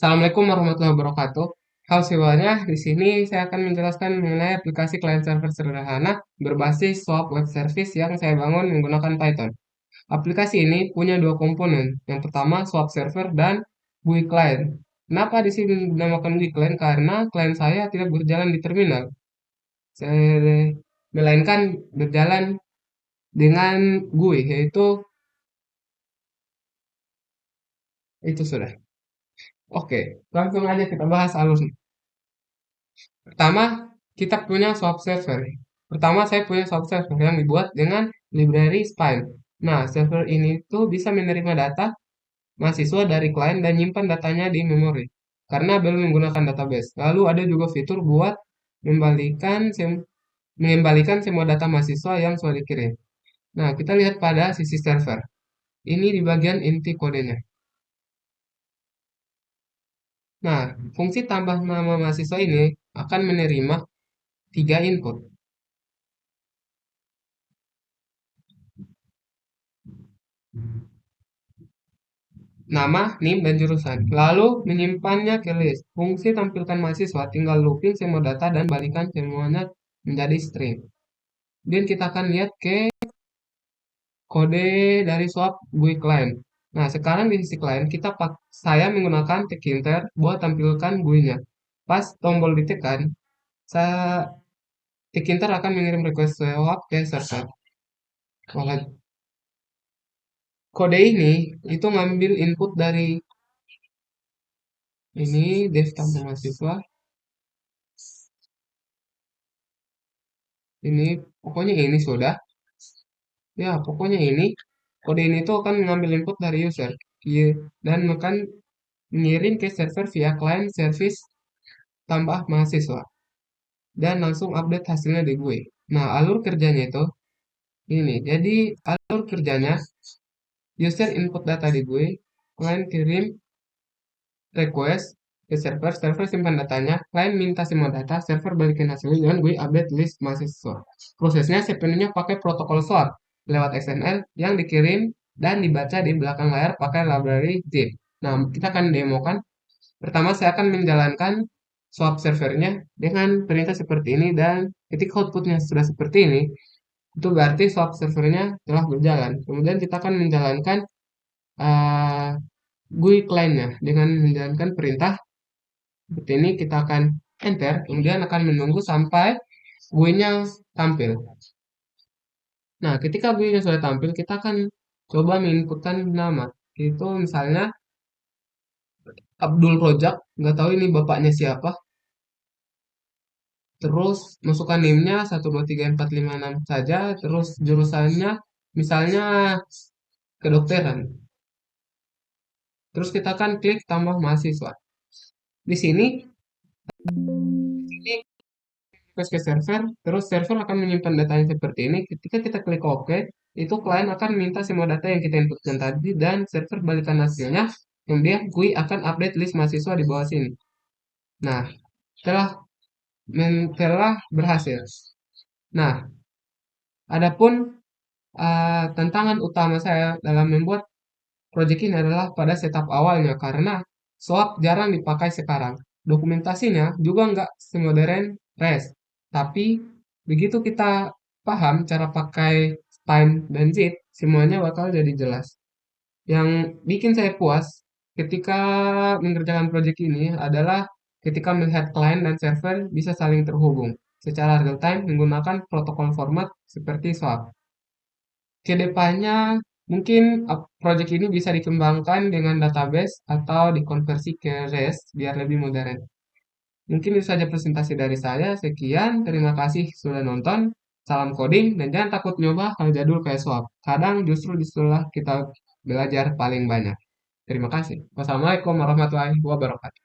Assalamualaikum warahmatullahi wabarakatuh. Halo semuanya, di sini saya akan menjelaskan mengenai aplikasi client server sederhana berbasis SOAP web service yang saya bangun menggunakan Python. Aplikasi ini punya dua komponen. Yang pertama SOAP server dan GUI client. Kenapa di sini dinamakan GUI client? Karena klien saya tidak berjalan di terminal, melainkan berjalan dengan GUI, yaitu itu sudah. Oke, langsung aja kita bahas alurnya. Pertama, kita punya swap server. Pertama, saya punya swap server yang dibuat dengan library Spine. Nah, server ini tuh bisa menerima data mahasiswa dari klien dan nyimpan datanya di memori. Karena belum menggunakan database. Lalu ada juga fitur buat mengembalikan semua data mahasiswa yang sudah dikirim. Nah, kita lihat pada sisi server. Ini di bagian inti kodenya. Nah, fungsi tambah nama mahasiswa ini akan menerima tiga input. Nama, NIM, dan jurusan. Lalu menyimpannya ke list. Fungsi tampilkan mahasiswa tinggal looping semua data dan balikan semuanya menjadi string. Dan kita akan lihat ke kode dari swap GUI client. Nah, sekarang di sisi client saya menggunakan tkinter buat tampilkan GUI-nya. Pas tombol ditekan, saya tkinter akan mengirim request swap ke server. Maka kode ini itu ngambil input dari ini dev tambah mahasiswa. Ini pokoknya ini sudah. Ya, pokoknya ini kode ini tuh akan mengambil input dari user. Iya, dan akan mengirim ke server via client service tambah mahasiswa dan langsung update hasilnya di gue. Nah, alur kerjanya itu ini. Jadi, alur kerjanya user input data di gue, client kirim request ke server, server simpan datanya, client minta semua data, server balikin hasilnya dan gue update list mahasiswa. Prosesnya sepenuhnya pakai protokol SOAP lewat XML yang dikirim dan dibaca di belakang layar pakai library zip. Nah, kita akan demokan. Pertama, saya akan menjalankan swap servernya dengan perintah seperti ini dan ketika outputnya sudah seperti ini, itu berarti swap servernya telah berjalan. Kemudian kita akan menjalankan uh, GUI client-nya dengan menjalankan perintah seperti ini. Kita akan enter, kemudian akan menunggu sampai GUI-nya tampil. Nah, ketika GUI-nya sudah tampil, kita akan coba menginputkan nama. Itu misalnya Abdul Rojak, nggak tahu ini bapaknya siapa. Terus masukkan NIM-nya 123456 saja, terus jurusannya misalnya kedokteran. Terus kita akan klik tambah mahasiswa. Di sini ini request ke server, terus server akan menyimpan datanya seperti ini. Ketika kita klik OK, itu klien akan minta semua data yang kita inputkan tadi dan server balikan hasilnya. Kemudian GUI akan update list mahasiswa di bawah sini. Nah, telah telah berhasil. Nah, adapun tantangan utama saya dalam membuat proyek ini adalah pada setup awalnya karena SOAP jarang dipakai sekarang. Dokumentasinya juga nggak semodern REST. Tapi begitu kita paham cara pakai Spine dan Zip, semuanya bakal jadi jelas. Yang bikin saya puas ketika mengerjakan proyek ini adalah ketika melihat klien dan server bisa saling terhubung secara real time menggunakan protokol format seperti SOAP. Kedepannya mungkin project ini bisa dikembangkan dengan database atau dikonversi ke REST biar lebih modern. Mungkin itu saja presentasi dari saya. Sekian, terima kasih sudah nonton. Salam coding dan jangan takut nyoba hal jadul kayak swap. Kadang justru disitulah kita belajar paling banyak. Terima kasih. Wassalamualaikum warahmatullahi wabarakatuh.